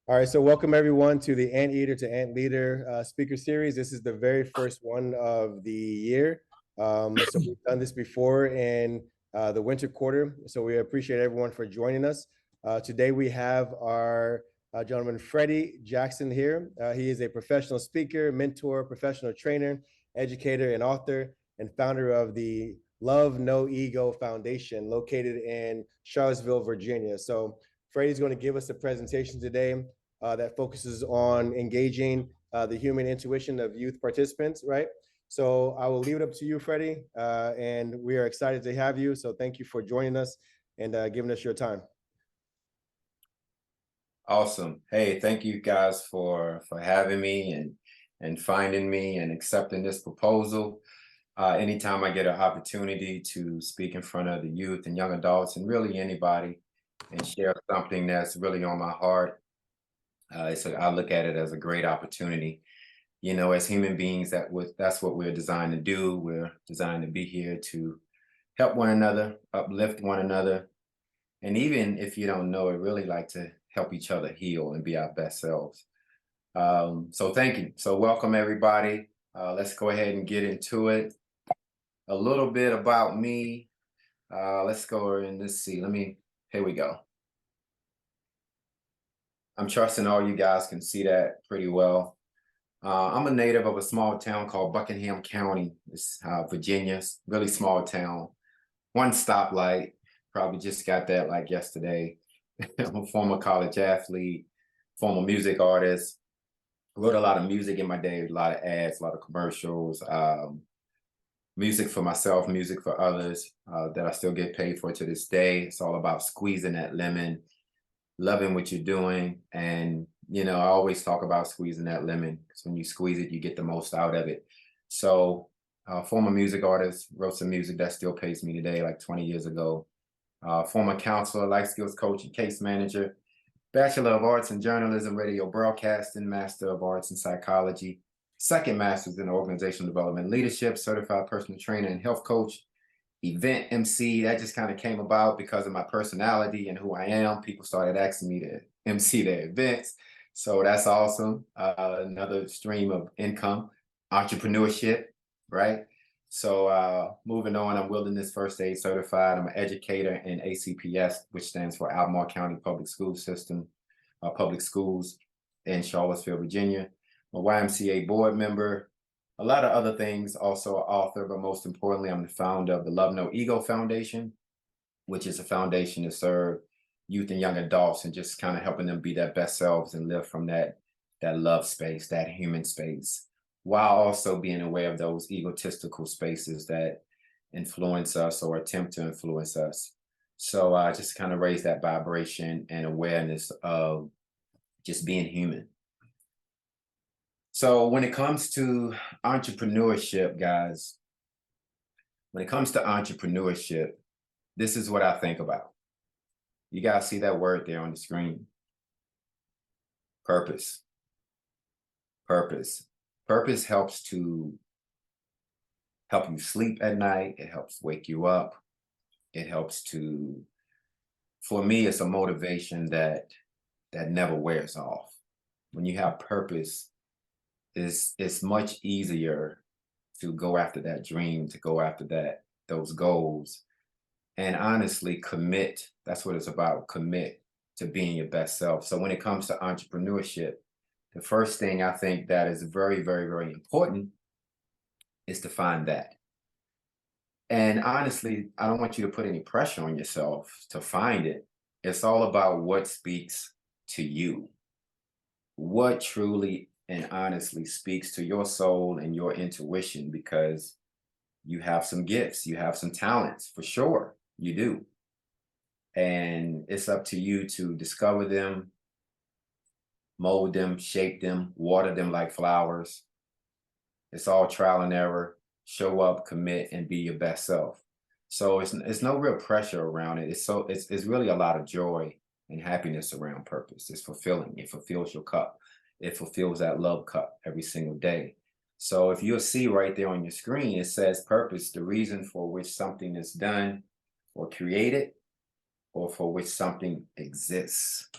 All right, so welcome everyone to the Anteater to AntLEADER speaker series. This is the very first one of the year. So we've done this before in the winter quarter. So we appreciate everyone for joining us. Today we have our gentleman, Freddy Jackson here. He is a professional speaker, mentor, professional trainer, educator, and author, and founder of the Love No Ego Foundation located in Charlottesville, Virginia. So Freddie's going to give us a presentation today that focuses on engaging the human intuition of youth participants, right? So I will leave it up to you, Freddie, and we are excited to have you. So thank you for joining us and giving us your time. Awesome. Hey, thank you guys for having me and finding me and accepting this proposal. Anytime I get an opportunity to speak in front of the youth and young adults and really anybody and share something that's really on my heart, I look at it as a great opportunity. You know, as human beings, that's what we're designed to do. We're designed to be here to help one another, uplift one another, and even if you don't know it, really like to help each other heal and be our best selves. So thank you. So welcome everybody. Let's go ahead and get into it. A little bit about me. Let's go and let's see. Here we go. I'm trusting all you guys can see that pretty well. I'm a native of a small town called Buckingham County. It's Virginia, really small town. One stoplight. Probably just got that like yesterday. I'm a former college athlete, former music artist. Wrote a lot of music in my day, a lot of ads, a lot of commercials, music for myself, music for others that I still get paid for to this day. It's all about squeezing that lemon, loving what you're doing. And, you know, I always talk about squeezing that lemon because when you squeeze it, you get the most out of it. So, former music artist, wrote some music that still pays me today, like 20 years ago. Former counselor, life skills coach, and case manager. Bachelor of Arts in Journalism, Radio Broadcasting, Master of Arts in Psychology, second Master's in Organizational Development Leadership, Certified Personal Trainer and Health Coach, event MC. That just kind of came about because of my personality and who I am. People started asking me to MC their events. So that's awesome. Another stream of income, entrepreneurship, right? So moving on, I'm Wilderness First Aid certified. I'm an educator in ACPS, which stands for Albemarle County Public School System, public schools in Charlottesville, Virginia. I'm a YMCA board member, a lot of other things, also an author, but most importantly, I'm the founder of the Love No Ego Foundation, which is a foundation to serve youth and young adults and just kind of helping them be their best selves and live from that love space, that human space, while also being aware of those egotistical spaces that influence us or attempt to influence us. So just kind of raise that vibration and awareness of just being human. So when it comes to entrepreneurship, guys, when it comes to entrepreneurship, this is what I think about. You guys see that word there on the screen. Purpose. Purpose. Purpose helps to help you sleep at night. It helps wake you up. It helps to, for me, it's a motivation that never wears off. When you have purpose, it's much easier to go after that dream, to go after those goals, and honestly commit. That's what it's about. Commit to being your best self. So when it comes to entrepreneurship, the first thing I think that is very, very, very important is to find that. And honestly, I don't want you to put any pressure on yourself to find it. It's all about what speaks to you. What truly and honestly speaks to your soul and your intuition, because you have some gifts, you have some talents, for sure, you do. And it's up to you to discover them, mold them, shape them, water them like flowers. It's all trial and error. Show up, commit, and be your best self. So it's no real pressure around it. It's really a lot of joy and happiness around purpose. It's fulfilling. It fulfills your cup. It fulfills that love cup every single day. So if you'll see right there on your screen, it says purpose, the reason for which something is done or created, or for which something exists.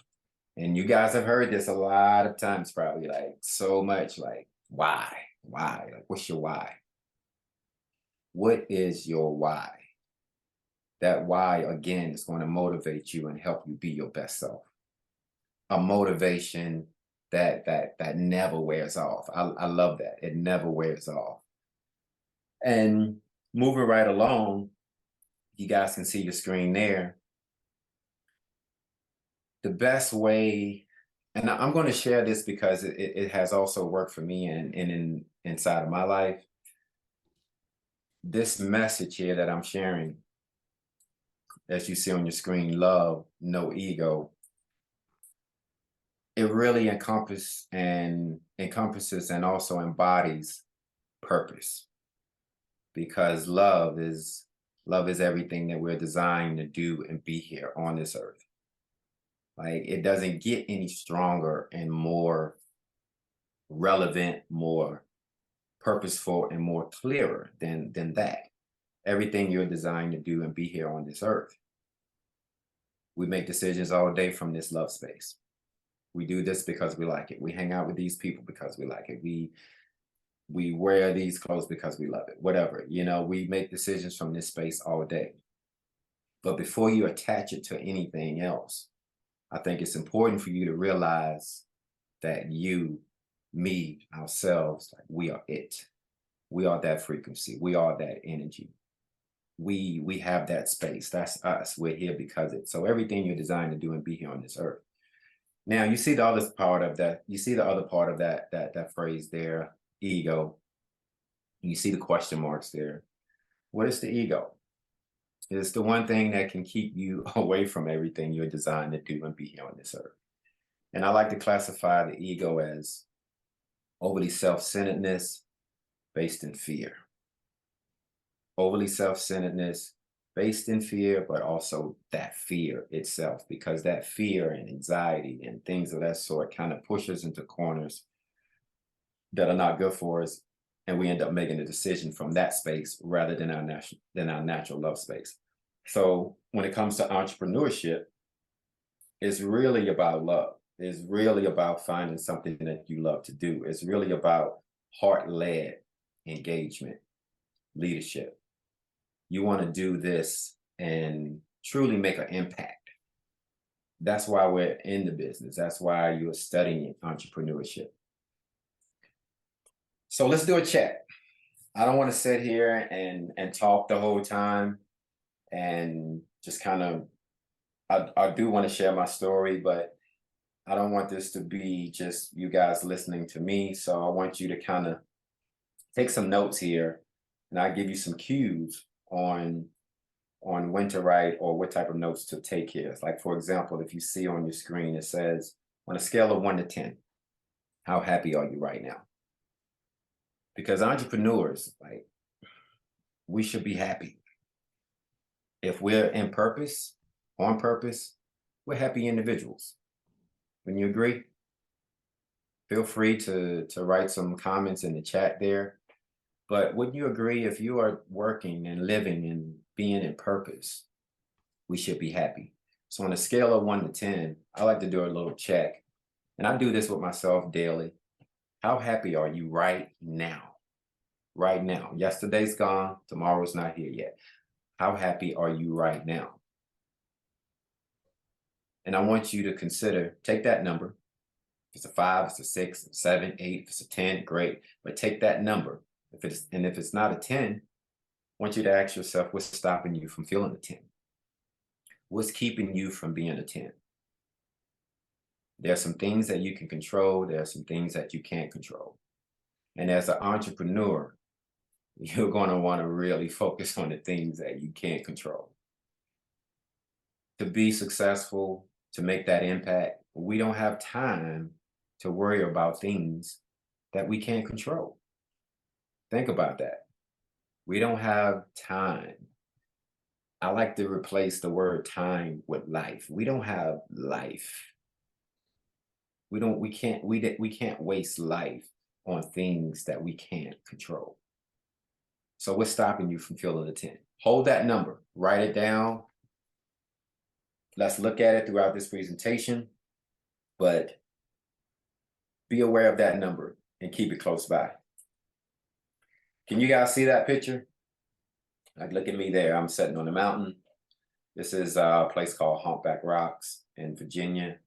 And you guys have heard this a lot of times, probably, like so much, like, why? Why? Like, what's your why? What is your why? That why, again, is going to motivate you and help you be your best self. A motivation that never wears off. I love that. It never wears off. And moving right along, you guys can see your screen there. The best way, and I'm going to share this because it has also worked for me and inside of my life. This message here that I'm sharing, as you see on your screen, love, no ego, it really encompasses and also embodies purpose, because love is everything that we're designed to do and be here on this earth. Like, it doesn't get any stronger and more relevant, more purposeful, and more clearer than that. Everything you're designed to do and be here on this earth. We make decisions all day from this love space. We do this because we like it. We hang out with these people because we like it. We wear these clothes because we love it. Whatever, we make decisions from this space all day. But before you attach it to anything else, I think it's important for you to realize that you, me, ourselves, like, we are it. We are that frequency. We are that energy. We have that space. That's us. We're here because it. So everything you're designed to do and be here on this earth. Now, you see the other part of that. You see the other part of that phrase there, ego. You see the question marks there. What is the ego? It's the one thing that can keep you away from everything you're designed to do and be here on this earth. And I like to classify the ego as overly self-centeredness based in fear. Overly self-centeredness based in fear, but also that fear itself, because that fear and anxiety and things of that sort kind of push us into corners that are not good for us. And we end up making a decision from that space rather than our natural love space. So when it comes to entrepreneurship, it's really about love. It's really about finding something that you love to do. It's really about heart-led engagement, leadership. You want to do this and truly make an impact. That's why we're in the business. That's why you're studying entrepreneurship. So let's do a check. I don't want to sit here and talk the whole time and just kind of, I do want to share my story, but I don't want this to be just you guys listening to me. So I want you to kind of take some notes here, and I'll give you some cues on when to write or what type of notes to take here. It's like, for example, if you see on your screen, it says, on a scale of 1 to 10, how happy are you right now? Because entrepreneurs, like, we should be happy. If we're on purpose, we're happy individuals. Wouldn't you agree? Feel free to write some comments in the chat there. But wouldn't you agree, if you are working and living and being in purpose, we should be happy? So on a scale of 1 to 10, I like to do a little check. And I do this with myself daily. How happy are you right now? Right now. Yesterday's gone. Tomorrow's not here yet. How happy are you right now? And I want you to consider, take that number. If it's a 5, it's a 6, 7, 8, if it's a 10, great. But take that number. If it's not a 10, I want you to ask yourself, what's stopping you from feeling a 10? What's keeping you from being a 10? There are some things that you can control. There are some things that you can't control. And as an entrepreneur, you're going to want to really focus on the things that you can't control. To be successful, to make that impact, we don't have time to worry about things that we can't control. Think about that. We don't have time. I like to replace the word time with life. We don't have life. We can't waste life on things that we can't control. So what's stopping you from feeling a 10? Hold that number, write it down. Let's look at it throughout this presentation. but be aware of that number and keep it close by. Can you guys see that picture? Like, look at me there. I'm sitting on a mountain. This is a place called Humpback Rocks in Virginia.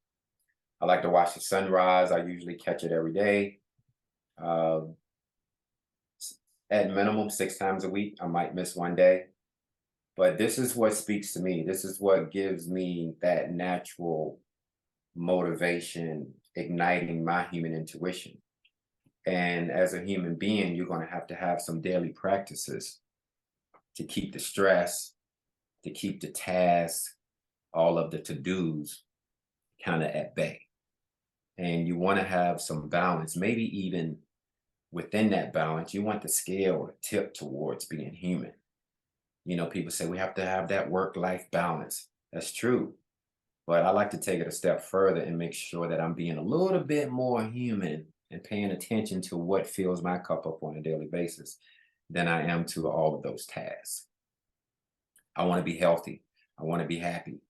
I like to watch the sunrise. I usually catch it every day. At minimum 6 times a week. I might miss one day. But this is what speaks to me. This is what gives me that natural motivation, igniting my human intuition. And as a human being, you're going to have some daily practices to keep the stress, to keep the tasks, all of the to-dos kind of at bay. And you want to have some balance, maybe even within that balance, you want the scale to tip towards being human. You know, people say we have to have that work-life balance. That's true. But I like to take it a step further and make sure that I'm being a little bit more human and paying attention to what fills my cup up on a daily basis than I am to all of those tasks. I want to be healthy. I want to be happy.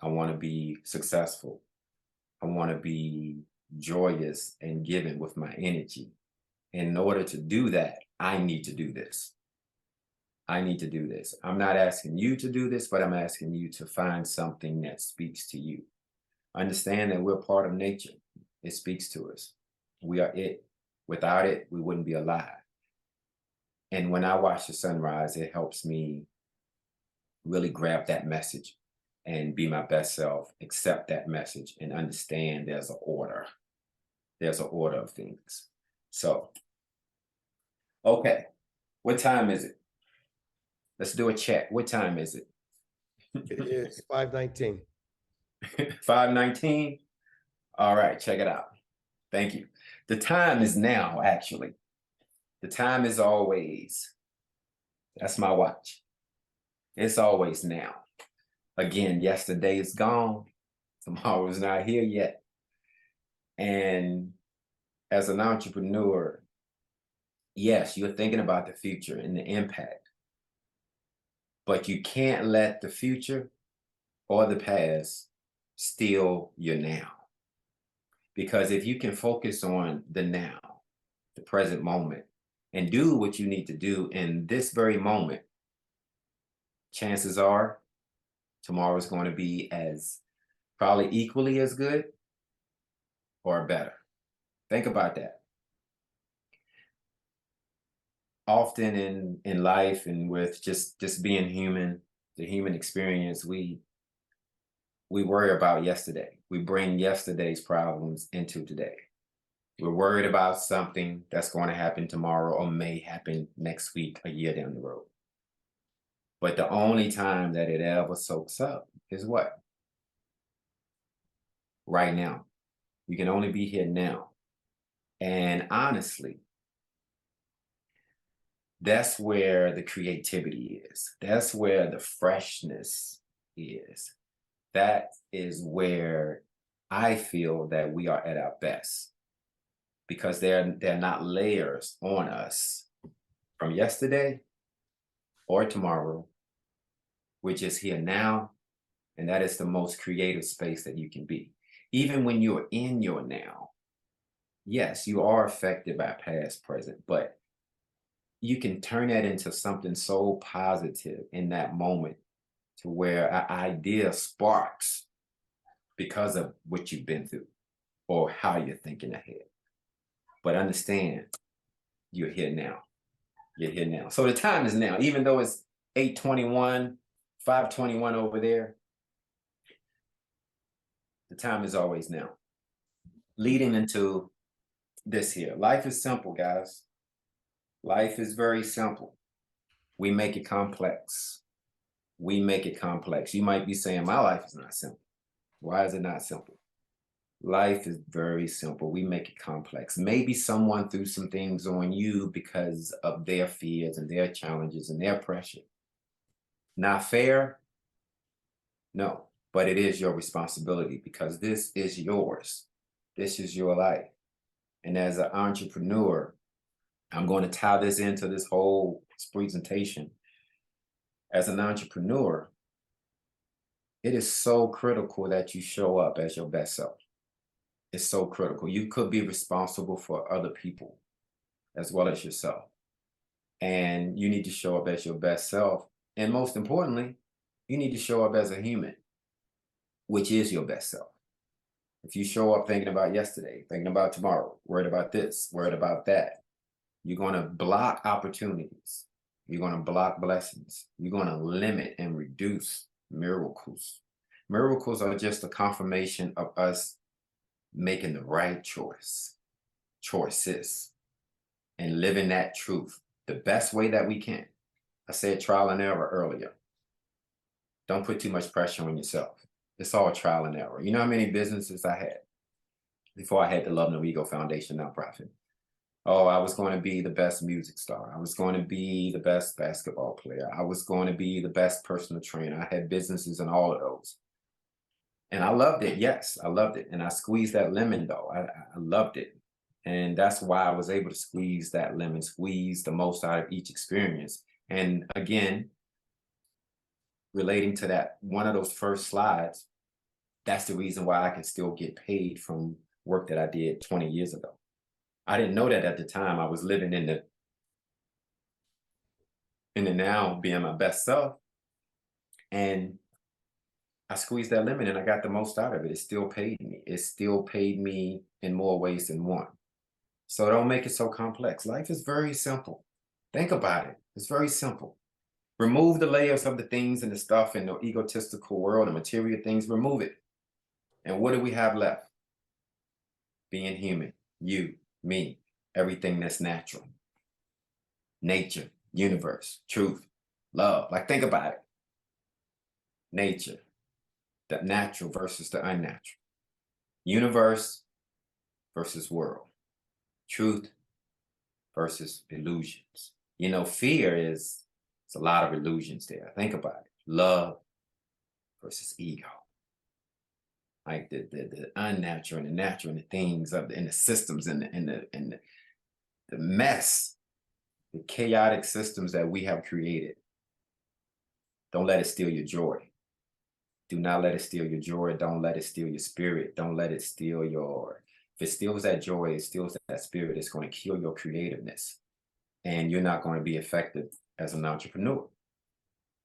I want to be successful. I want to be joyous and giving with my energy. In order to do that, I need to do this. I need to do this. I'm not asking you to do this, but I'm asking you to find something that speaks to you. Understand that we're part of nature. It speaks to us. We are it. Without it, we wouldn't be alive. And when I watch the sunrise, it helps me really grab that message and be my best self, accept that message, and understand there's an order. There's an order of things. So, okay, what time is it? Let's do a check. What time is it? It is 5:19. 5:19? All right, check it out. Thank you. The time is now, actually. The time is always, that's my watch. It's always now. Again, yesterday is gone. Tomorrow is not here yet. And as an entrepreneur, yes, you're thinking about the future and the impact, but you can't let the future or the past steal your now. Because if you can focus on the now, the present moment, and do what you need to do in this very moment, chances are tomorrow is going to be as probably equally as good or better. Think about that. Often in life and with just being human, the human experience, we worry about yesterday. We bring yesterday's problems into today. We're worried about something that's going to happen tomorrow or may happen next week, a year down the road. But the only time that it ever soaks up is what? Right now. You can only be here now. And honestly, that's where the creativity is. That's where the freshness is. That is where I feel that we are at our best, because they're not layers on us from yesterday or tomorrow. We're just here now, and that is the most creative space that you can be. Even when you're in your now, yes, you are affected by past, present, but you can turn that into something so positive in that moment to where an idea sparks because of what you've been through or how you're thinking ahead. But understand, you're here now. You're here now. So the time is now, even though it's 8:21, 5:21 over there, the time is always now. Leading into this here, life is simple, guys. Life is very simple. We make it complex. We make it complex. You might be saying, my life is not simple. Why is it not simple? Life is very simple. We make it complex. Maybe someone threw some things on you because of their fears and their challenges and their pressure. Not fair? No, but it is your responsibility, because this is yours. This is your life. And as an entrepreneur, I'm going to tie this into this whole presentation. As an entrepreneur, it is so critical that you show up as your best self. is so critical. You could be responsible for other people as well as yourself. And you need to show up as your best self. And most importantly, you need to show up as a human, which is your best self. If you show up thinking about yesterday, thinking about tomorrow, worried about this, worried about that, you're going to block opportunities. You're going to block blessings. You're going to limit and reduce miracles. Miracles are just a confirmation of us making the right choices, and living that truth the best way that we can. I said trial and error earlier. Don't put too much pressure on yourself. It's all trial and error. You know how many businesses I had before I had the Love No Ego Foundation nonprofit? Oh, I was going to be the best music star. I was going to be the best basketball player. I was going to be the best personal trainer. I had businesses in all of those. And I loved it. Yes, I loved it. And I squeezed that lemon though. I loved it. And that's why I was able to squeeze that lemon, squeeze the most out of each experience. And again, relating to that, one of those first slides, that's the reason why I can still get paid from work that I did 20 years ago. I didn't know that at the time. I was living in the now, being my best self. And I squeezed that lemon and I got the most out of it. It still paid me. It still paid me in more ways than one. So don't make it so complex. Life is very simple. Think about it. It's very simple. Remove the layers of the things and the stuff in the egotistical world and material things. Remove it. And what do we have left? Being human. You, me, everything that's natural. Nature, universe, truth, love. Like, think about it. Nature, the natural versus the unnatural. Universe versus world. Truth versus illusions. You know, fear is, it's a lot of illusions there. Think about it. Love versus ego. Like the unnatural and the natural and the things of the systems and the mess, the chaotic systems that we have created. Don't let it steal your joy. Do not let it steal your joy. Don't let it steal your spirit. Don't let it steal your, if it steals that joy, it steals that spirit, it's going to kill your creativeness. And you're not going to be effective as an entrepreneur.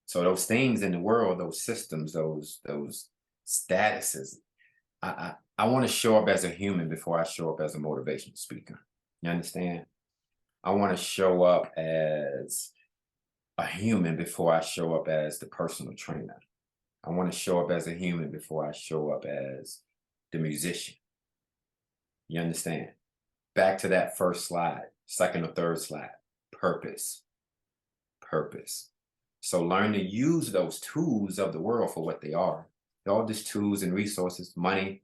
So those things in the world, those systems, those statuses, I want to show up as a human before I show up as a motivational speaker. You understand? I want to show up as a human before I show up as the personal trainer. I want to show up as a human before I show up as the musician. You understand? Back to that first slide, second or third slide, purpose. Purpose. So learn to use those tools of the world for what they are. They're all just tools and resources, money,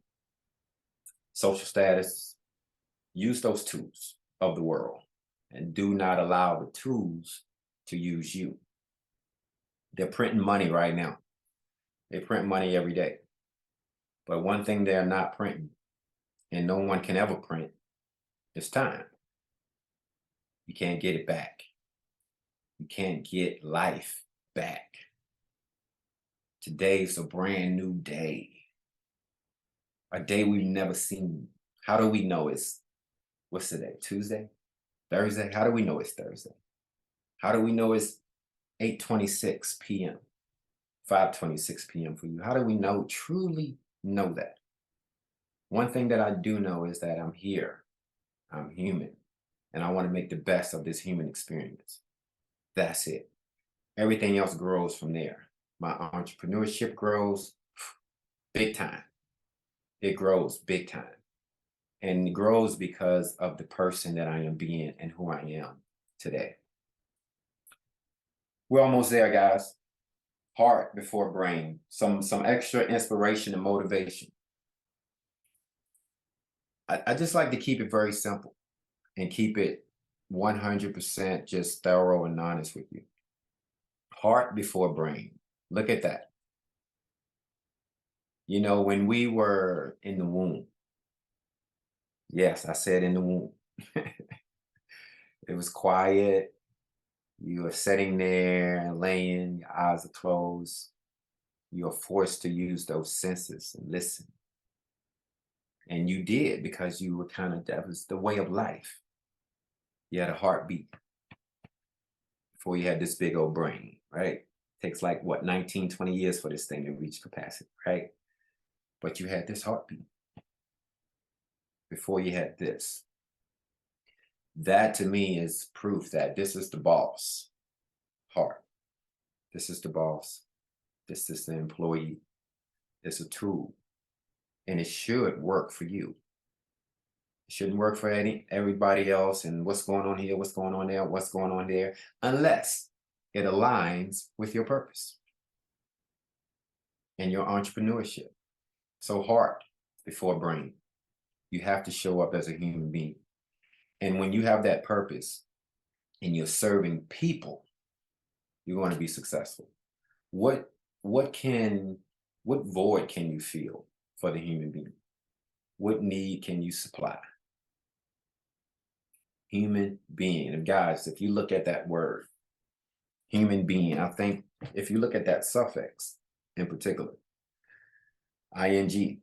social status. Use those tools of the world and do not allow the tools to use you. They're printing money right now. They print money every day. But one thing they're not printing, and no one can ever print, is time. You can't get it back. You can't get life back. Today's a brand new day. A day we've never seen. How do we know it's, what's today, Tuesday? Thursday? How do we know it's Thursday? How do we know it's 8:26 p.m., 5:26 p.m. for you? How do we know, truly know that? One thing that I do know is that I'm here. I'm human. And I want to make the best of this human experience. That's it. Everything else grows from there. My entrepreneurship grows big time. It grows big time. And it grows because of the person that I am being and who I am today. We're almost there, guys. Heart before brain. Some extra inspiration and motivation. I just like to keep it very simple and keep it 100% just thorough and honest with you. Heart before brain. Look at that. You know, when we were in the womb, yes, I said in the womb, it was quiet. You are sitting there and laying, your eyes are closed. You are forced to use those senses and listen. And you did because you were that was the way of life. You had a heartbeat before you had this big old brain, right? Takes like what, 19, 20 years for this thing to reach capacity, right? But you had this heartbeat before you had this. That to me is proof that this is the boss heart. This is the boss. This is the employee. It's a tool. And it should work for you. It shouldn't work for everybody else. And what's going on here, what's going on there, what's going on there, unless it aligns with your purpose and your entrepreneurship. So heart before brain. You have to show up as a human being. And when you have that purpose and you're serving people, you're going to be successful. What void can you feel for the human being? What need can you supply? Human being. And guys, if you look at that word, human being, I think if you look at that suffix in particular, ing,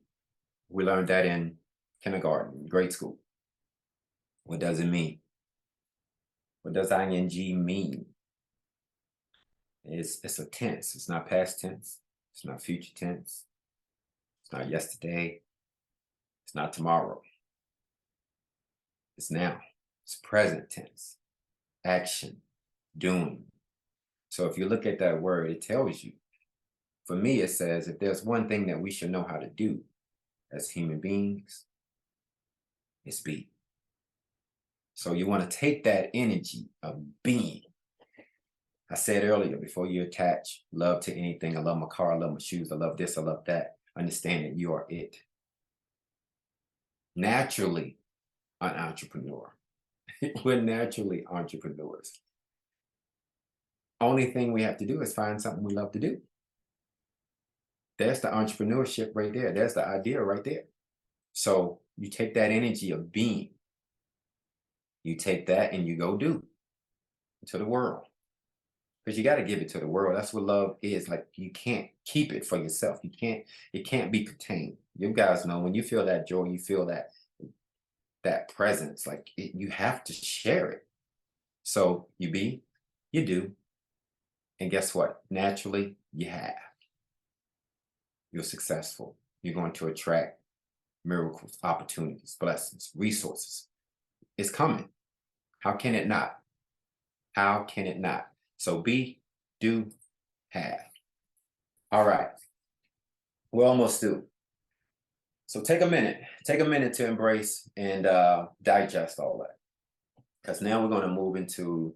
we learned that in kindergarten, grade school. What does it mean? What does ing mean? It's a tense. It's not past tense. It's not future tense. It's not yesterday. It's not tomorrow. It's now. It's present tense. Action. Doing. So if you look at that word, it tells you. For me, it says if there's one thing that we should know how to do as human beings, it's be. So you want to take that energy of being. I said earlier, before you attach love to anything, I love my car, I love my shoes, I love this, I love that, understand that you are it. Naturally, an entrepreneur. We're naturally entrepreneurs. Only thing we have to do is find something we love to do. There's the entrepreneurship right there. There's the idea right there. So you take that energy of being, you take that and you go do to the world. Because you got to give it to the world. That's what love is. Like, you can't keep it for yourself. It can't be contained. You guys know when you feel that joy, you feel that presence, like you have to share it. So you be, you do. And guess what? Naturally, you have. You're successful. You're going to attract miracles, opportunities, blessings, resources. It's coming. How can it not? How can it not? So be, do, have. All right. We're almost through. So take a minute to embrace and digest all that. Because now we're going to move into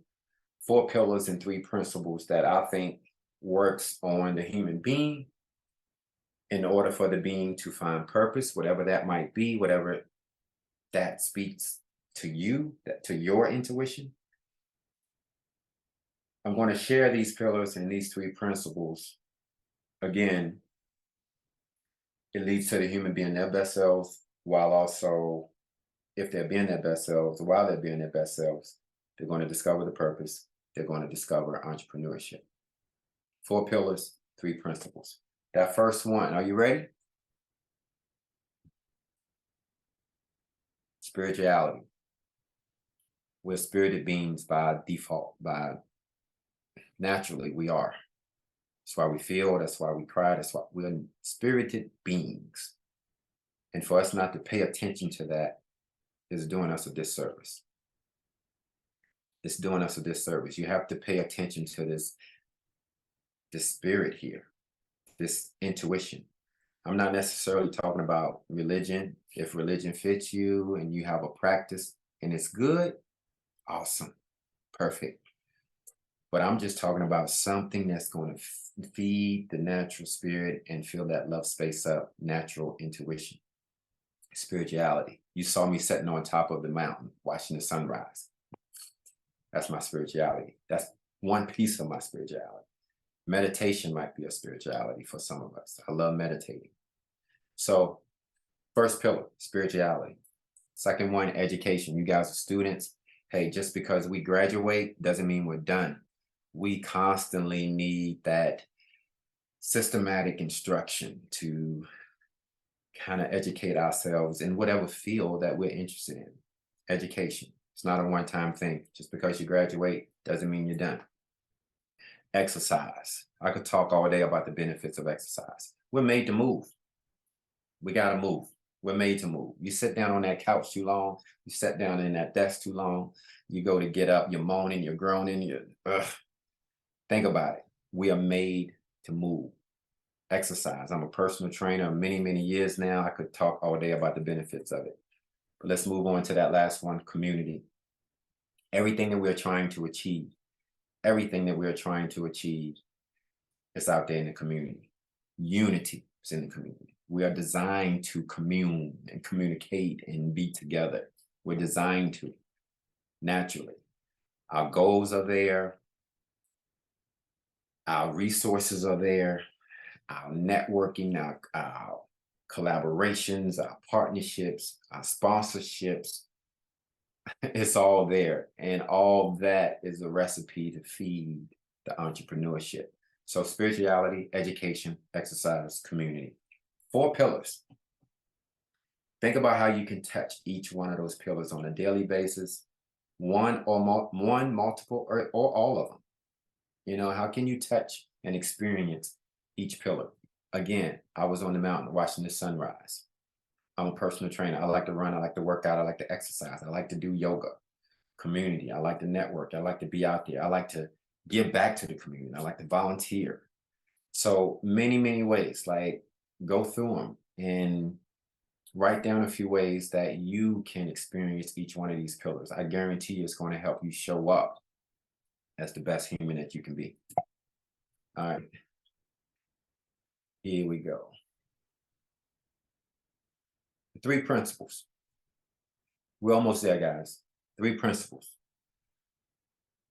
4 pillars and 3 principles that I think works on the human being in order for the being to find purpose, whatever that might be, whatever that speaks to you, to your intuition. I'm going to share these pillars and these 3 principles. Again, it leads to the human being their best selves, while also, if they're being their best selves, while they're being their best selves, they're going to discover the purpose. They're going to discover entrepreneurship. 4 pillars, 3 principles. That first one, are you ready? Spirituality. We're spirited beings by default, naturally we are. That's why we feel, that's why we cry, that's why we're spirited beings. And for us not to pay attention to that is doing us a disservice. It's doing us a disservice. You have to pay attention to this spirit here, this intuition. I'm not necessarily talking about religion. If religion fits you and you have a practice and it's good, awesome, perfect. But I'm just talking about something that's going to feed the natural spirit and fill that love space up, natural intuition, spirituality. You saw me sitting on top of the mountain, watching the sunrise. That's my spirituality. That's one piece of my spirituality. Meditation might be a spirituality for some of us. I love meditating. So first pillar, spirituality. Second one, education. You guys are students. Hey, just because we graduate doesn't mean we're done. We constantly need that systematic instruction to kind of educate ourselves in whatever field that we're interested in. Education. It's not a one-time thing. Just because you graduate doesn't mean you're done. Exercise. I could talk all day about the benefits of exercise. We're made to move. We got to move. We're made to move. You sit down on that couch too long. You sit down in that desk too long. You go to get up, you're moaning, you're groaning. Think about it. We are made to move. Exercise. I'm a personal trainer many, many years now. I could talk all day about the benefits of it. But let's move on to that last one, community. Everything that we're trying to achieve, everything that we're trying to achieve is out there in the community. Unity is in the community. We are designed to commune and communicate and be together. We're designed to, naturally. Our goals are there. Our resources are there. Our networking, our collaborations, our partnerships, our sponsorships, it's all there. And all that is a recipe to feed the entrepreneurship. So spirituality, education, exercise, community. 4 pillars. Think about how you can touch each one of those pillars on a daily basis, one, multiple, or all of them. You know, how can you touch and experience each pillar? Again, I was on the mountain watching the sunrise. I'm a personal trainer. I like to run. I like to work out. I like to exercise. I like to do yoga. Community. I like to network. I like to be out there. I like to give back to the community. I like to volunteer. So many, many ways. Like, go through them and write down a few ways that you can experience each one of these pillars. I guarantee you it's going to help you show up as the best human that you can be. All right. Here we go. 3 principles. We're almost there, guys. 3 principles.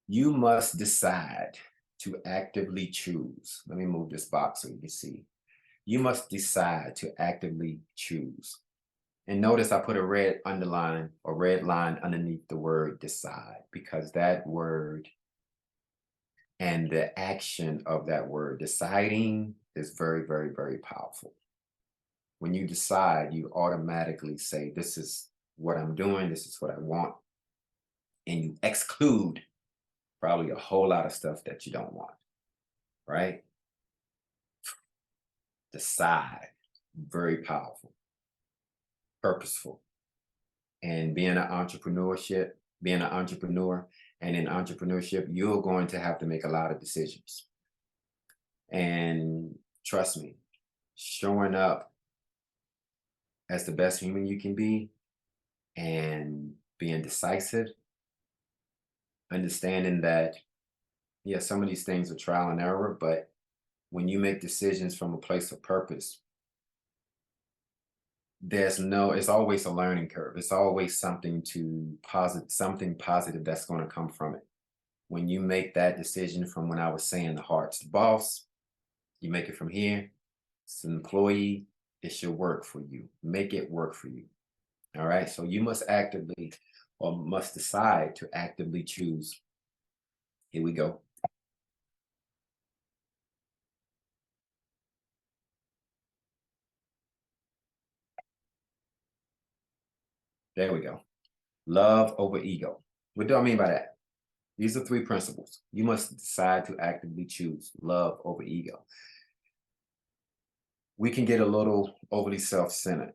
You must decide to actively choose. Let me move this box so you can see. You must decide to actively choose. And notice I put a red underline or red line underneath the word decide, because that word and the action of that word, deciding, is very, very, very powerful. When you decide, you automatically say, this is what I'm doing, this is what I want. And you exclude probably a whole lot of stuff that you don't want, right? Decide, very powerful, purposeful. And being an entrepreneur and in entrepreneurship, you're going to have to make a lot of decisions. And trust me, showing up as the best human you can be and being decisive, understanding that, yeah, some of these things are trial and error, but when you make decisions from a place of purpose, it's always a learning curve. It's always something positive that's going to come from it. When you make that decision from, when I was saying, the heart's the boss, you make it from here, it's an employee, it should work for you. Make it work for you. All right. So you must decide to actively choose. Here we go. There we go. Love over ego. What do I mean by that? These are 3 principles. You must decide to actively choose love over ego. We can get a little overly self-centered.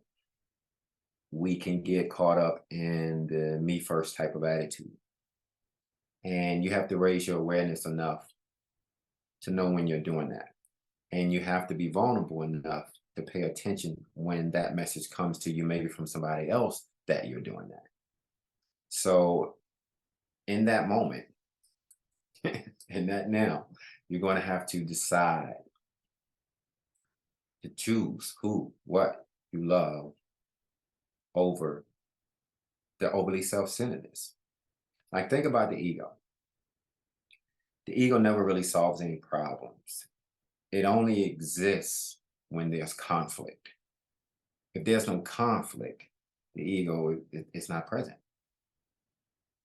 We can get caught up in the me first type of attitude. And you have to raise your awareness enough to know when you're doing that. And you have to be vulnerable enough to pay attention when that message comes to you, maybe from somebody else, that you're doing that. So in that moment, in that now, you're going to have to decide to choose who, what you love over the overly self-centeredness. Like, think about the ego. The ego never really solves any problems. It only exists when there's conflict. If there's no conflict, the ego is not present.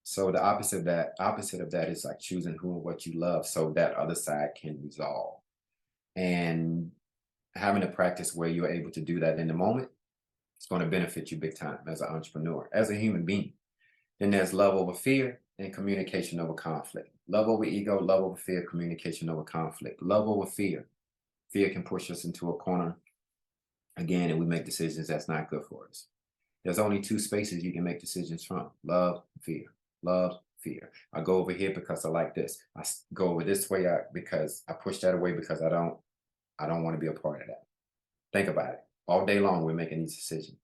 So the opposite of that is like choosing who and what you love, so that other side can resolve. And having a practice where you're able to do that in the moment It's going to benefit you big time as an entrepreneur, as a human being. Then there's love over fear and communication over conflict. Love over ego, love over fear, communication over conflict. Love over fear. Fear can push us into a corner again, and we make decisions that's not good for us. There's only two spaces you can make decisions from: love, fear. Love, fear. I go over here because I like this. Go over this way because I push that away because I don't want to be a part of that. Think about it. All day long, we're making these decisions.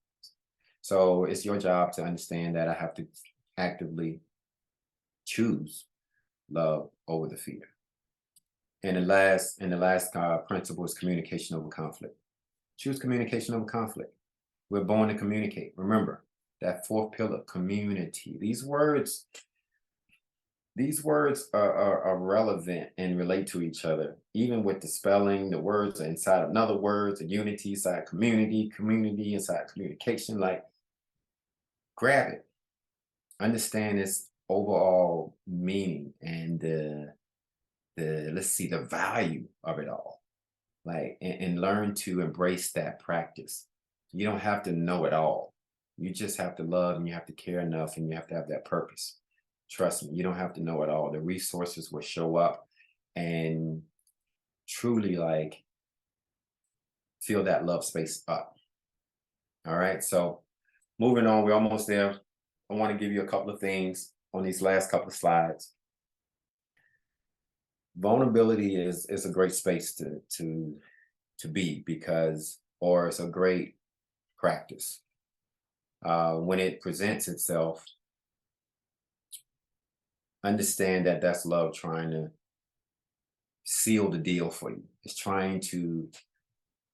So it's your job to understand that I have to actively choose love over the fear. And the last principle is communication over conflict. Choose communication over conflict. We're born to communicate. Remember that fourth pillar, community. These words are relevant and relate to each other, even with the spelling. The words are inside of another words, and unity inside community, community inside communication. Like, grab it, understand its overall meaning and the value of it all. Like, and learn to embrace that practice. You don't have to know it all. You just have to love, and you have to care enough, and you have to have that purpose. Trust me, you don't have to know it all. The resources will show up and truly, like, fill that love space up. All right, so moving on, we're almost there. I want to give you a couple of things on these last couple of slides. Vulnerability is a great space to be, because, or it's a great practice. When it presents itself, understand that that's love trying to seal the deal for you. It's trying to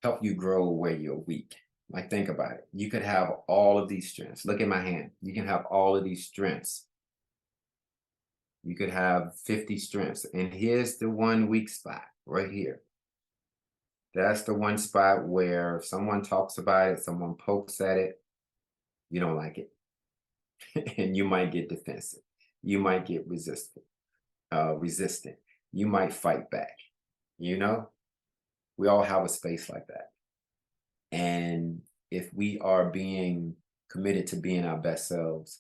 help you grow where you're weak. Like, think about it. You could have all of these strengths. Look at my hand. You can have all of these strengths. You could have 50 strengths. And here's the one weak spot right here. That's the one spot where if someone talks about it, someone pokes at it, you don't like it. And you might get defensive. You might get resistant. You might fight back. You know, we all have a space like that. And if we are being committed to being our best selves,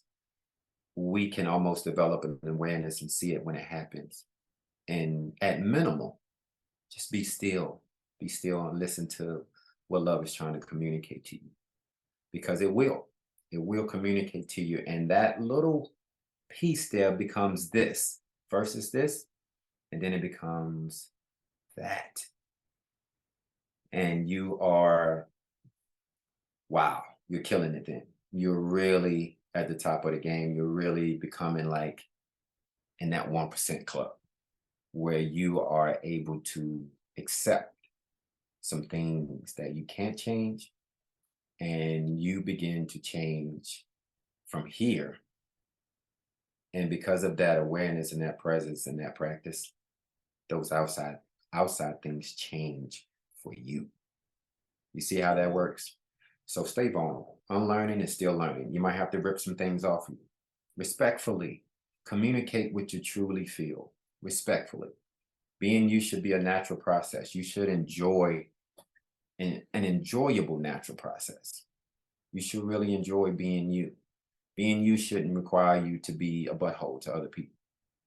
we can almost develop an awareness and see it when it happens. And at minimal, just be still and listen to what love is trying to communicate to you, because it will communicate to you. And that little piece there becomes this. First is this, and then it becomes that. And you are, wow, you're killing it then. You're really at the top of the game. You're really becoming like in that 1% club, where you are able to accept some things that you can't change, and you begin to change from here. And because of that awareness and that presence and that practice, those outside things change for you. You see how that works? So stay vulnerable. Unlearning is still learning. You might have to rip some things off of you. Respectfully, communicate what you truly feel. Respectfully. Being you should be a natural process. You should enjoy an enjoyable natural process. You should really enjoy being you. Being you shouldn't require you to be a butthole to other people.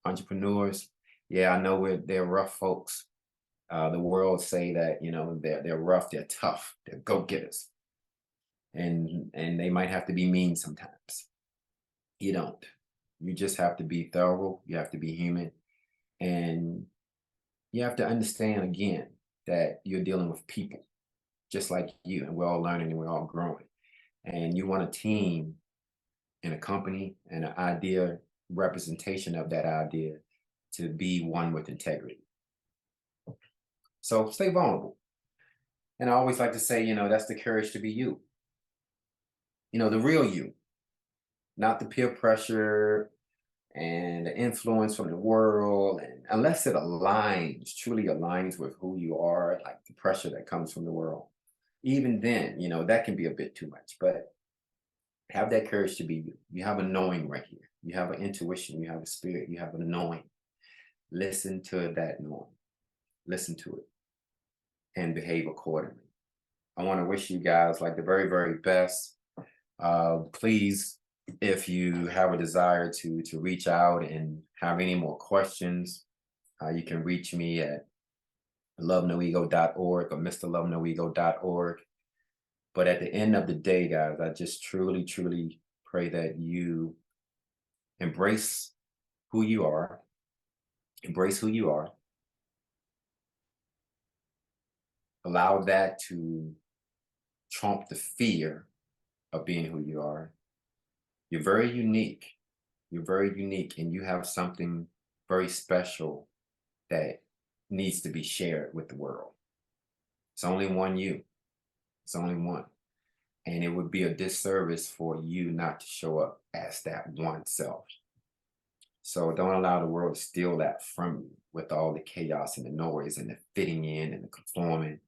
Entrepreneurs, yeah, I know they're rough folks. The world say that, you know, they're rough, they're tough, they're go-getters. And they might have to be mean sometimes. You don't. You just have to be thorough. You have to be human. And you have to understand, again, that you're dealing with people just like you, and we're all learning and we're all growing. And you want a team and a company and an idea, representation of that idea, to be one with integrity. So stay vulnerable. And I always like to say, you know, that's the courage to be you. You know, the real you, not the peer pressure and the influence from the world. And unless it aligns, truly aligns with who you are, like the pressure that comes from the world, even then, you know, that can be a bit too much. But have that courage to be you. You have a knowing right here. You have an intuition. You have a spirit. You have a knowing. Listen to that knowing. Listen to it and behave accordingly. I want to wish you guys like the very, very best. Please, if you have a desire to reach out and have any more questions, you can reach me at lovenoego.org or mrlovenoego.org. But at the end of the day, guys, I just truly, truly pray that you embrace who you are, embrace who you are, allow that to trump the fear of being who you are. You're very unique. You're very unique, and you have something very special that needs to be shared with the world. It's only one you. It's only one. And it would be a disservice for you not to show up as that one self. So don't allow the world to steal that from you with all the chaos and the noise and the fitting in and the conforming.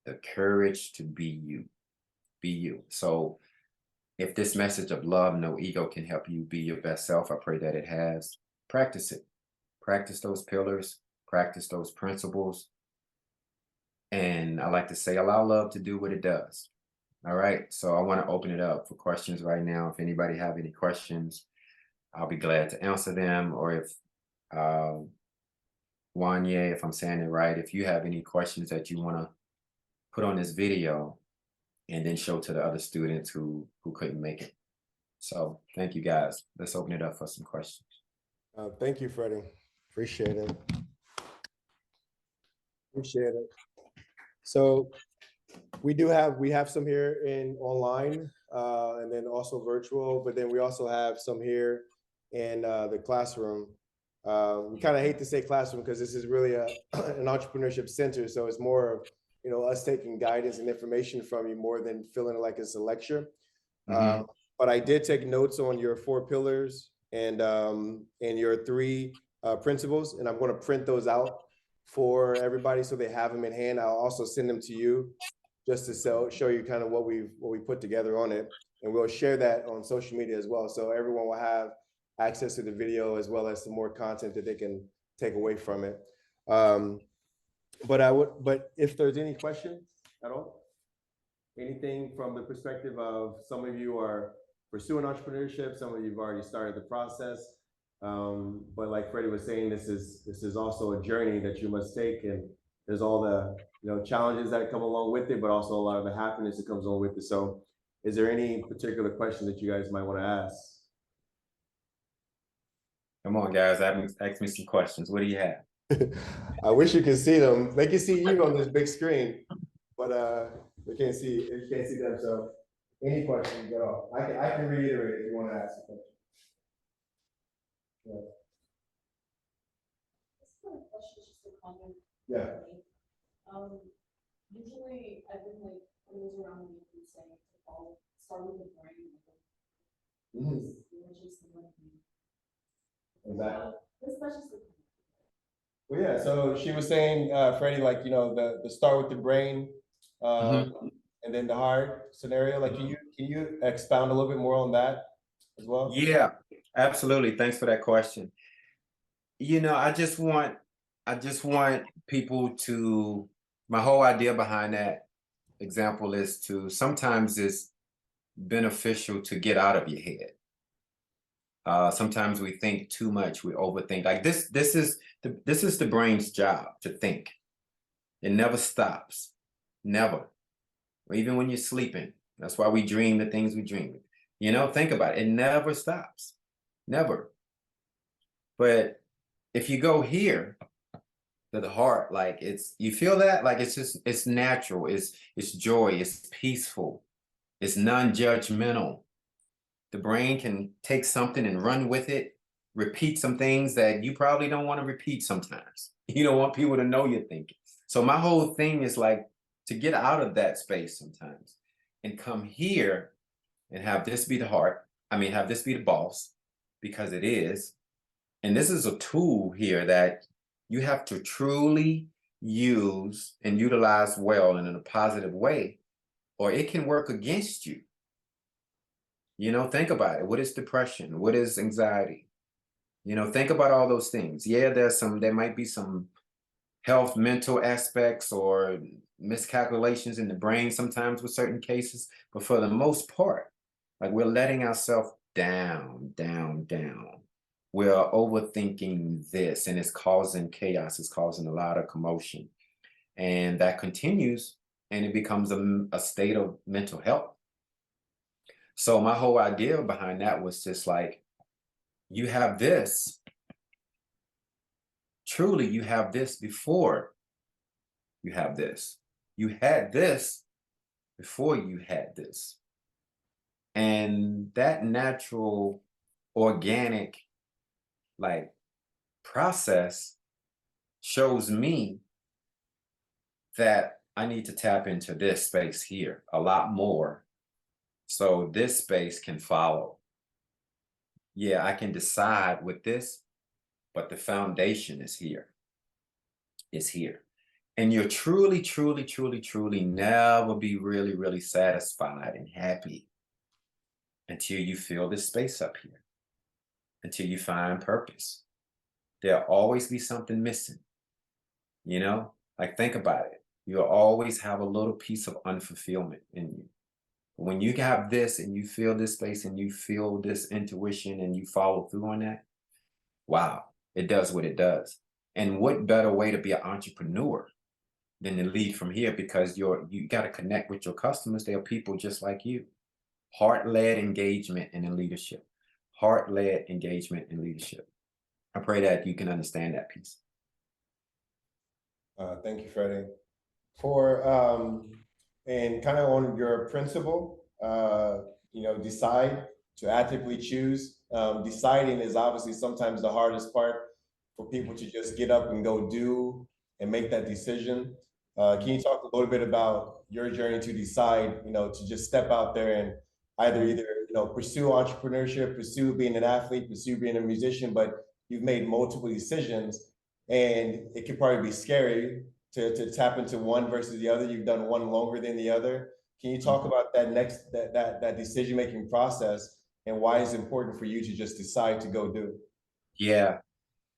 The courage to be you. Be you. So if this message of love, no ego can help you be your best self, I pray that it has. Practice it. Practice those pillars. Practice those principles. And I like to say, allow love to do what it does. All right. So I want to open it up for questions right now. If anybody have any questions, I'll be glad to answer them. Or if Wanye, if I'm saying it right, if you have any questions that you want to put on this video and then show to the other students who couldn't make it. So thank you, guys. Let's open it up for some questions. Thank you, Freddie. Appreciate it. Appreciate it. So we have some here in online and then also virtual, but then we also have some here in the classroom. We kind of hate to say classroom because this is really an entrepreneurship center. So it's more of, us taking guidance and information from you more than feeling like it's a lecture. But I did take notes on your 4 pillars and your 3 principles, and I'm going to print those out for everybody so they have them in hand. I'll also send them to you just to show you kind of what we put together on it, and we'll share that on social media as well, so everyone will have access to the video as well as some more content that they can take away from it. But if there's any questions at all, anything from the perspective of some of you are pursuing entrepreneurship, some of you have already started the process. But like Freddie was saying, this is also a journey that you must take, and there's all the challenges that come along with it, but also a lot of the happiness that comes along with it. So is there any particular question that you guys might want to ask? Come on, guys, ask me some questions. What do you have? I wish you could see them. They can see you on this big screen, but they can't see. You can't see them. So, any questions at all? I can reiterate if you want to ask a question. Yeah. This is not a question, just a comment. Yeah. Usually, I've been like always around me saying to start with the brain. Which is the one thing. Exactly. This question is. Well, yeah. So she was saying, Freddie, like the start with the brain, and then the heart scenario. Like, can you expound a little bit more on that as well? Yeah, absolutely. Thanks for that question. I just want people to. My whole idea behind that example is to sometimes it's beneficial to get out of your head. Sometimes we think too much, we overthink. Like this is the brain's job to think. It never stops, never. Or even when you're sleeping. That's why we dream the things we dream. Think about it. It never stops, never. But if you go here to the heart, like you feel that, like it's natural, it's joy, it's peaceful, it's non-judgmental. The brain can take something and run with it, repeat some things that you probably don't want to repeat sometimes. You don't want people to know you're thinking. So my whole thing is like to get out of that space sometimes and come here and have this be the heart. Have this be the boss, because it is. And this is a tool here that you have to truly use and utilize well and in a positive way, or it can work against you. Think about it. What is depression? What is anxiety? Think about all those things. Yeah, there might be some health, mental aspects or miscalculations in the brain sometimes with certain cases, but for the most part, Like we're letting ourselves down, down, down. We're overthinking this and it's causing chaos. It's causing a lot of commotion. And that continues and it becomes a state of mental health. So my whole idea behind that was just like, you have this, truly you have this before you have this. You had this before you had this. And that natural, organic, like process shows me that I need to tap into this space here a lot more so this space can follow. Yeah, I can decide with this, but the foundation is here. Is here. And you'll truly, truly, truly, truly never be really, really satisfied and happy until you feel this space up here, until you find purpose. There'll always be something missing, you know? Like, think about it. You'll always have a little piece of unfulfillment in you. When you have this and you feel this space and you feel this intuition and you follow through on that, wow, it does what it does. And what better way to be an entrepreneur than to lead from here, because you got to connect with your customers. They are people just like you. Heart-led engagement and in leadership. Heart-led engagement and leadership. I pray that you can understand that piece. Thank you, Freddie. For and kind of on your principle, decide to actively choose. Deciding is obviously sometimes the hardest part for people to just get up and go do and make that decision. Can you talk a little bit about your journey to decide, to just step out there and either pursue entrepreneurship, pursue being an athlete, pursue being a musician, but you've made multiple decisions and it can probably be scary to tap into one versus the other. You've done one longer than the other. Can you talk about that decision-making process and why it's important for you to just decide to go do? Yeah.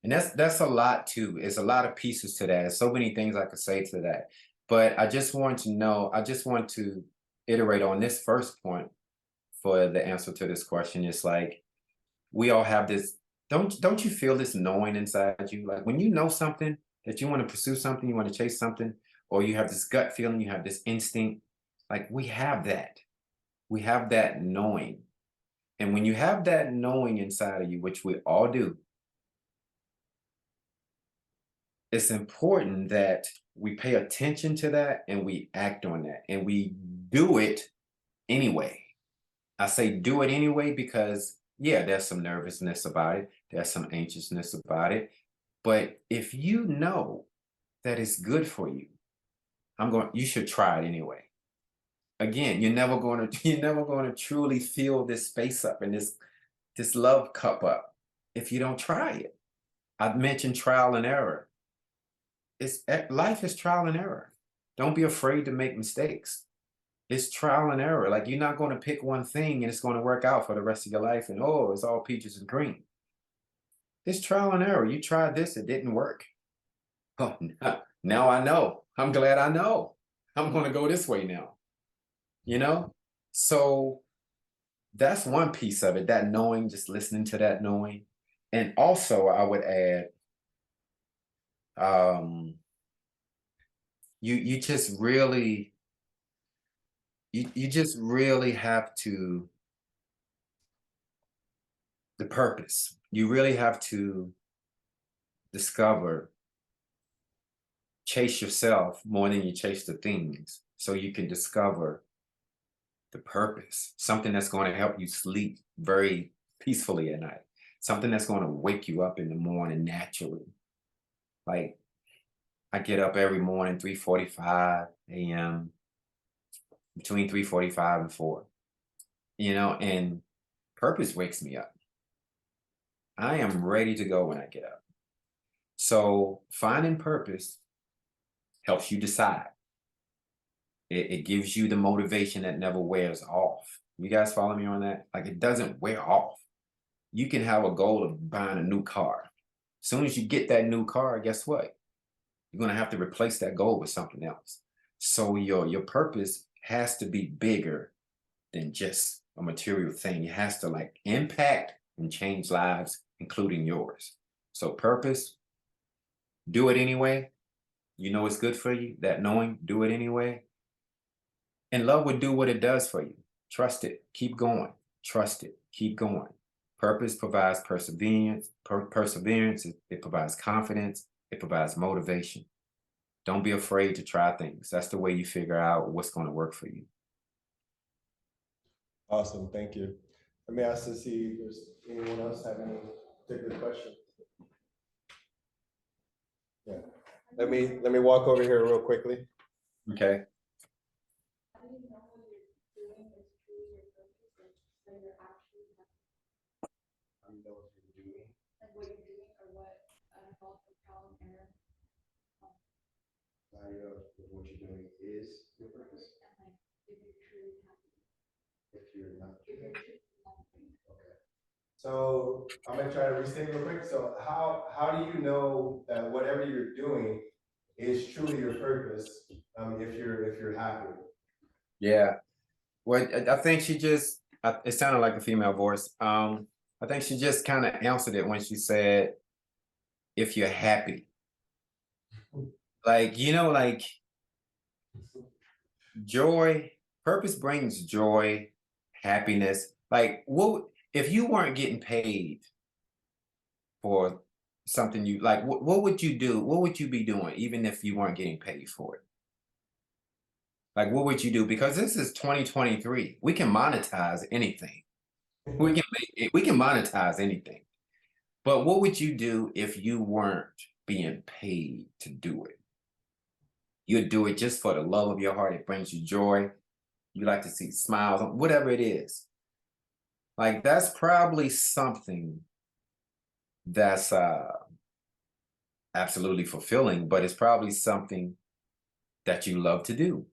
And that's a lot too. It's a lot of pieces to that. There's so many things I could say to that. But I just want to iterate on this first point for the answer to this question. It's like we all have this, don't you feel this knowing inside you? Like when you know something that you want to pursue something, you want to chase something, or you have this gut feeling, you have this instinct, like we have that. We have that knowing. And when you have that knowing inside of you, which we all do, it's important that we pay attention to that and we act on that and we do it anyway. I say do it anyway because, yeah, there's some nervousness about it. There's some anxiousness about it. But if you know that it's good for you, you should try it anyway. Again, you're never going to truly fill this space up and this love cup up if you don't try it. I've mentioned trial and error. Life is trial and error. Don't be afraid to make mistakes. It's trial and error. Like you're not going to pick one thing and it's going to work out for the rest of your life and oh, it's all peaches and cream. It's trial and error. You tried this, it didn't work. Oh, now I know. I'm glad I know. I'm going to go this way now. So that's one piece of it, that knowing, just listening to that knowing. And also I would add, you just really have to, the purpose, you really have to discover, chase yourself more than you chase the things, so you can discover the purpose, something that's going to help you sleep very peacefully at night, something that's going to wake you up in the morning naturally. Like I get up every morning, 3:45 a.m., between 3:45 and 4, and purpose wakes me up. I am ready to go when I get up. So finding purpose helps you decide. It gives you the motivation that never wears off. You guys follow me on that? Like it doesn't wear off. You can have a goal of buying a new car. As soon as you get that new car, guess what? You're going to have to replace that goal with something else. So your purpose has to be bigger than just a material thing. It has to like impact and change lives, including yours. So purpose, do it anyway. You know it's good for you, that knowing, do it anyway. And love would do what it does for you. Trust it, keep going. Trust it, keep going. Purpose provides perseverance. Perseverance, it provides confidence. It provides motivation. Don't be afraid to try things. That's the way you figure out what's going to work for you. Awesome, thank you. Let me ask to see if there's anyone else have any particular question. Yeah, let me walk over here real quickly. Okay. How do you know what you're doing is truly your purpose, like when you're actually How do you know what you're doing? like what you're doing or what I call it trial and error. How do you know if what you're doing is your purpose? And like if you're truly happy, If you're not. if you're truly happy. Okay. So I'm gonna try to restate real quick. So how do you know that whatever you're doing is truly your purpose? If you're happy. Yeah. Well, I think she just, it sounded like a female voice. I think she just kind of answered it when she said, if you're happy. Like, like joy, purpose brings joy, happiness. Like, what if you weren't getting paid for something you like? What would you do? What would you be doing, even if you weren't getting paid for it? Like, what would you do? Because this is 2023. We can monetize anything. We can monetize anything. But what would you do if you weren't being paid to do it? You'd do it just for the love of your heart. It brings you joy. You like to see smiles, whatever it is. Like, that's probably something that's absolutely fulfilling, but it's probably something that you love to do.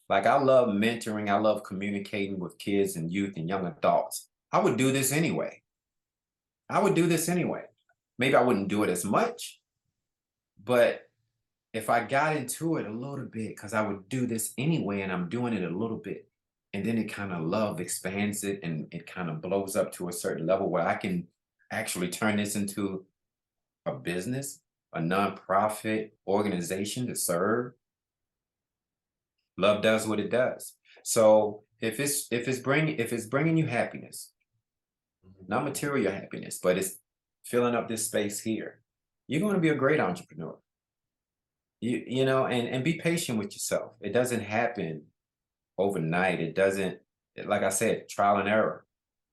Like, I love mentoring. I love communicating with kids and youth and young adults. I would do this anyway. I would do this anyway. Maybe I wouldn't do it as much, but if I got into it a little bit, because I would do this anyway, and I'm doing it a little bit, and then it kind of love expands it, and it kind of blows up to a certain level where I can actually turn this into a business, a nonprofit organization to serve. Love does what it does. So if it's bringing you happiness, not material happiness, but it's filling up this space here, you're going to be a great entrepreneur. You know, and be patient with yourself. It doesn't happen overnight. It doesn't, like I said, trial and error.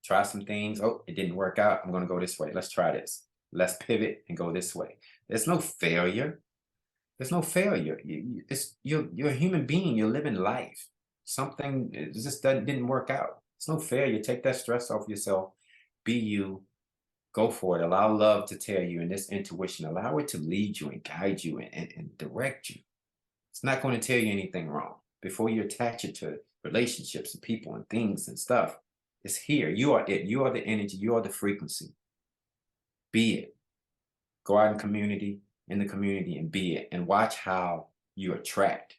Try some things. Oh, it didn't work out. I'm going to go this way. Let's try this. Let's pivot and go this way. There's no failure. There's no failure. You're a human being. You're living life. Something just didn't work out. It's no failure. Take that stress off yourself. Be you. Go for it. Allow love to tell you, and this intuition, allow it to lead you and guide you and direct you. It's not going to tell you anything wrong. Before you attach it to relationships and people and things and stuff, it's here. You are it. You are the energy. You are the frequency. Be it. Go out in the community and be it, and watch how you attract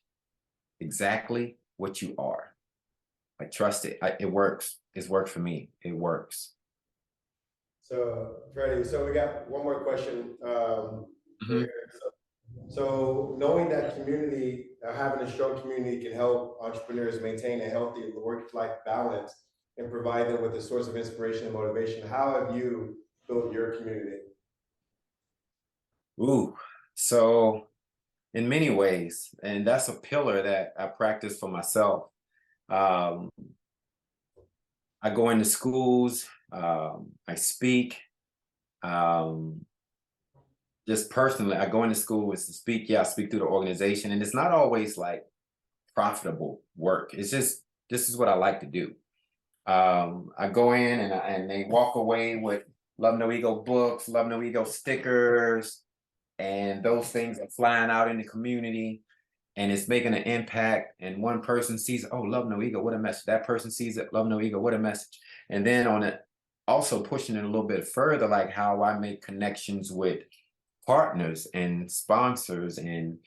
exactly what you are. I trust it. It works. It's worked for me. It works. So Freddie, so we got one more question. So knowing that community, having a strong community can help entrepreneurs maintain a healthy work-life balance and provide them with a source of inspiration and motivation. How have you built your community? Ooh, so in many ways, and that's a pillar that I practice for myself. I go into schools, I speak, just personally, I go into schools to speak. Yeah, I speak through the organization, and it's not always like profitable work. It's just, this is what I like to do. I go in and they walk away with Love No Ego books, Love No Ego stickers, and those things are flying out in the community, and it's making an impact. And one person sees, oh, Love No Ego, what a message. That person sees it, Love No Ego, what a message. And then on it, also pushing it a little bit further, like how I make connections with partners and sponsors, and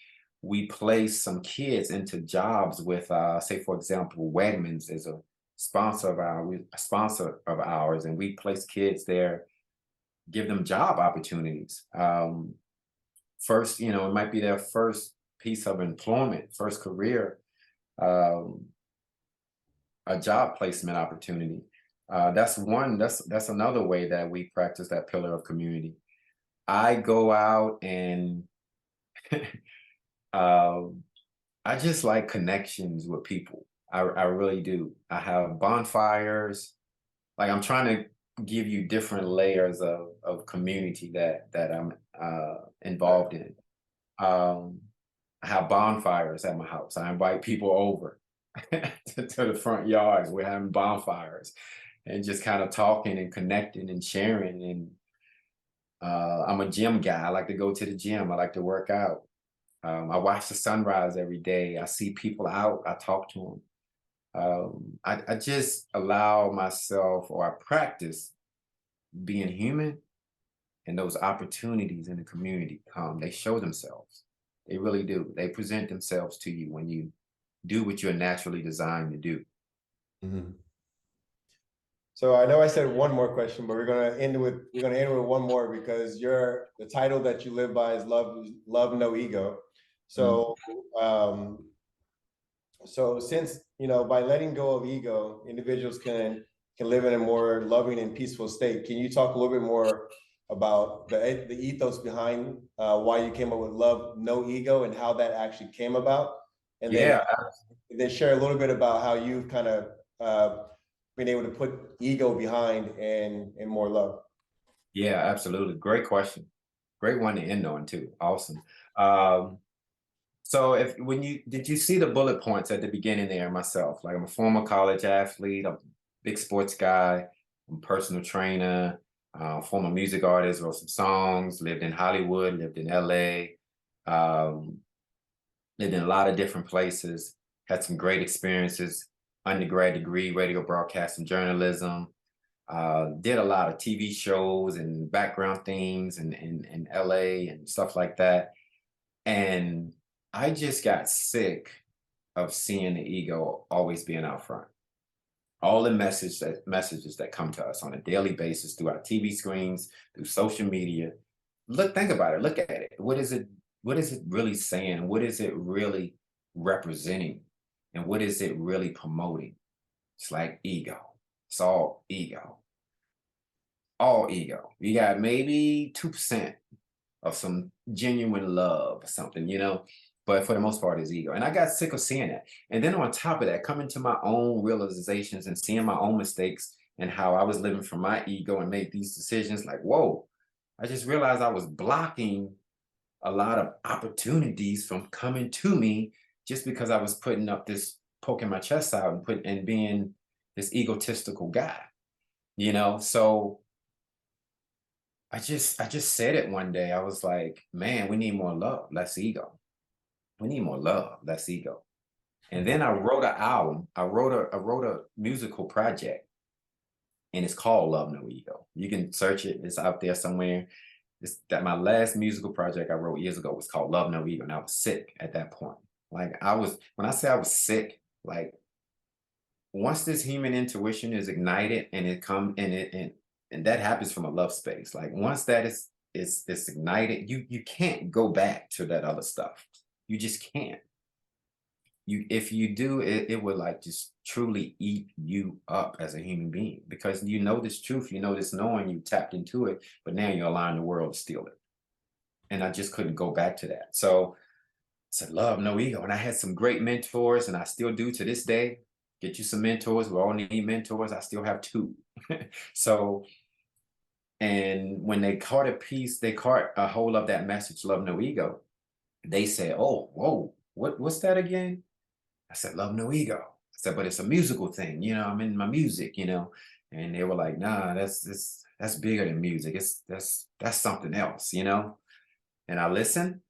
we place some kids into jobs with, say, for example, Wegmans is a sponsor of ours, and we place kids there, give them job opportunities. First, it might be their first piece of employment, first career, um, a job placement opportunity. That's one. That's another way that we practice that pillar of community. I go out and um, I just like connections with people. I really do. I have bonfires. Like I'm trying to give you different layers of community that I'm involved in. Um, I have bonfires at my house. I invite people over to the front yard. We're having bonfires and just kind of talking and connecting and sharing. And I'm a gym guy. I like to go to the gym. I like to work out. I watch the sunrise every day. I see people out. I talk to them. I just allow myself, or I practice being human, and those opportunities in the community come. They show themselves. They really do. They present themselves to you when you do what you're naturally designed to do. Mhm. So I know I said one more question, but we're gonna end with one more, because the title that you live by is love no ego. So so since by letting go of ego, individuals can live in a more loving and peaceful state. Can you talk a little bit more about the ethos behind why you came up with love no ego and how that actually came about? And Yeah, then share a little bit about how you've kind of been able to put ego behind and more love. yeah, absolutely. Great question. Great one to end on too. Awesome. Um, so if when you did you see the bullet points at the beginning there myself? Like I'm a former college athlete, I'm a big sports guy, I'm a personal trainer, former music artist, wrote some songs, lived in Hollywood, lived in LA, um, lived in a lot of different places, had some great experiences, undergrad degree, radio broadcast and journalism, did a lot of TV shows and background things in LA and stuff like that. And I just got sick of seeing the ego always being out front. All the messages that come to us on a daily basis through our TV screens, through social media. Think about it. Look at it. What is it? What is it really saying? What is it really representing? And what is it really promoting? It's like ego. It's all ego. All ego. You got maybe 2% of some genuine love or something. But for the most part, it's ego. And I got sick of seeing that. And then on top of that, coming to my own realizations and seeing my own mistakes and how I was living from my ego and made these decisions, like, whoa, I just realized I was blocking a lot of opportunities from coming to me just because I was putting up this, poking my chest out and being this egotistical guy. So I just said it one day. I was like, man, we need more love, less ego. We need more love, less ego. And then I wrote an album. I wrote a musical project, and it's called Love No Ego. You can search it. It's out there somewhere. It's that my last musical project I wrote years ago was called Love No Ego, and I was sick at that point. Like when I say I was sick, like once this human intuition is ignited and it come and that happens from a love space. Like once that is ignited, you can't go back to that other stuff. You just can't. If you do, it would like just truly eat you up as a human being, because you know this truth, you know this knowing, you tapped into it, but now you're allowing the world to steal it. And I just couldn't go back to that. So I said, love, no ego. And I had some great mentors, and I still do to this day. Get you some mentors. We all need mentors. I still have two. So, and when they caught a piece, they caught a hold of that message, love, no ego. They said, oh, whoa, what's that again? I said, love, no ego. I said, but it's a musical thing. I'm in my music. And they were like, nah, that's bigger than music. That's something else. And I listened,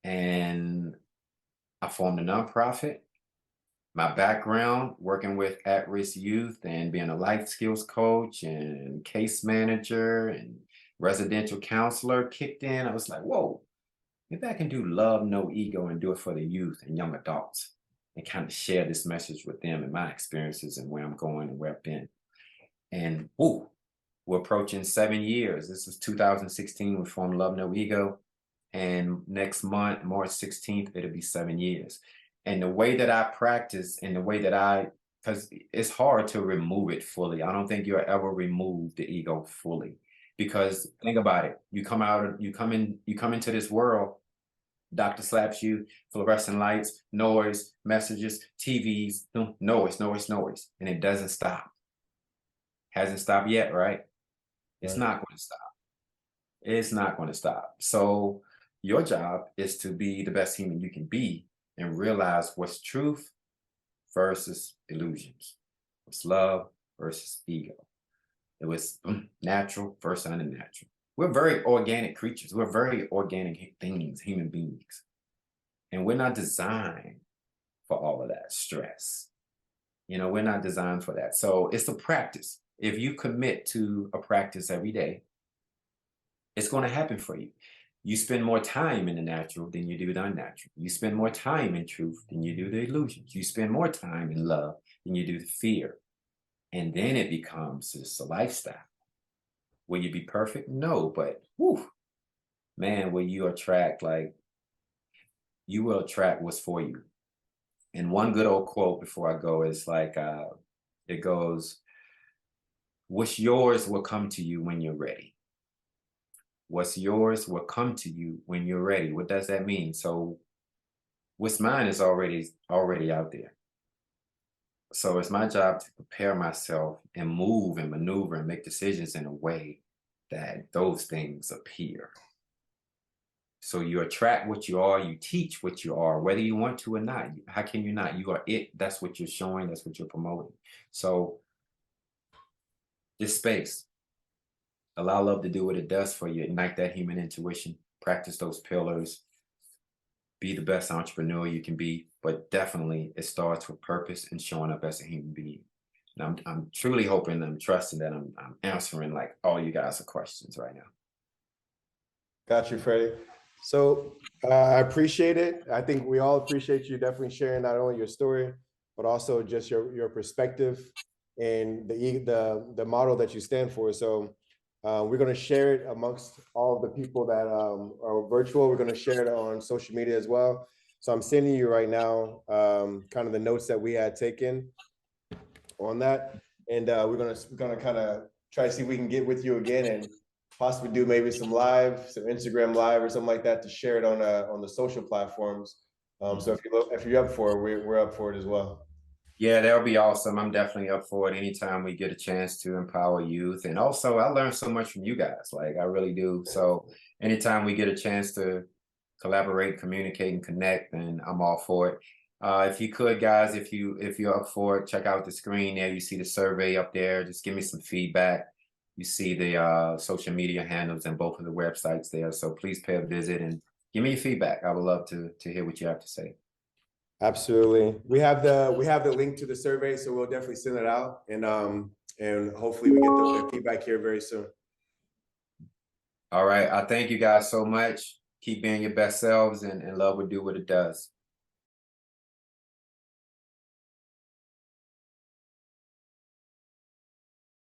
and I formed a nonprofit. My background working with at-risk youth and being a life skills coach and case manager and residential counselor kicked in. I was like, whoa, maybe I can do love, no ego, and do it for the youth and young adults. and kind of share this message with them and my experiences and where I'm going and where I've been. And woo, we're approaching 7 years. This is 2016. We formed Love No Ego. And next month, March 16th, it'll be 7 years. And the way that I practice and the way that because it's hard to remove it fully. I don't think you'll ever remove the ego fully. Because think about it. You come into this world, doctor slaps you, fluorescent lights, noise, messages, TVs, noise, noise, noise. And it doesn't stop. Hasn't stopped yet, right? It's Right. not going to stop. It's not going to stop. So your job is to be the best human you can be and realize what's truth versus illusions. What's love versus ego. It was natural versus unnatural. We're very organic creatures. We're very organic things, human beings. And we're not designed for all of that stress. You know, we're not designed for that. So it's a practice. If you commit to a practice every day, it's going to happen for you. You spend more time in the natural than you do the unnatural. You spend more time in truth than you do the illusions. You spend more time in love than you do the fear. And then it becomes just a lifestyle. Will you be perfect? No, but whew, man, will you attract, you will attract what's for you. And one good old quote before I go is it goes, what's yours will come to you when you're ready. What's yours will come to you when you're ready. What does that mean? So what's mine is already out there. So it's my job to prepare myself and move and maneuver and make decisions in a way that those things appear. So you attract what you are, you teach what you are, whether you want to or not. How can you not? You are it. That's what you're showing. That's what you're promoting. So this space, allow love to do what it does for you. Ignite that human intuition. Practice those pillars. Be the best entrepreneur you can be. But definitely it starts with purpose and showing up as a human being. And I'm truly hoping, I'm trusting that I'm answering like all you guys' questions right now. Got you, Freddie. So I appreciate it. I think we all appreciate you definitely sharing not only your story, but also just your perspective and the model that you stand for. So we're going to share it amongst all of the people that are virtual. We're going to share it on social media as well. So I'm sending you right now kind of the notes that we had taken on that. And we're gonna kind of try to see if we can get with you again and possibly do maybe some Instagram live or something like that to share it on the social platforms. So if you're up for it, we're up for it as well. Yeah, that would be awesome. I'm definitely up for it anytime we get a chance to empower youth. And also, I learned so much from you guys. Like, I really do. So anytime we get a chance to collaborate, communicate, and connect, then I'm all for it. If you could, guys, if you're up for it, check out the screen there. You see the survey up there. Just give me some feedback. You see the social media handles and both of the websites there. So please pay a visit and give me your feedback. I would love to hear what you have to say. Absolutely. We have the link to the survey, so we'll definitely send it out, and hopefully we get the feedback here very soon. All right. I thank you guys so much. Keep being your best selves, and love will do what it does.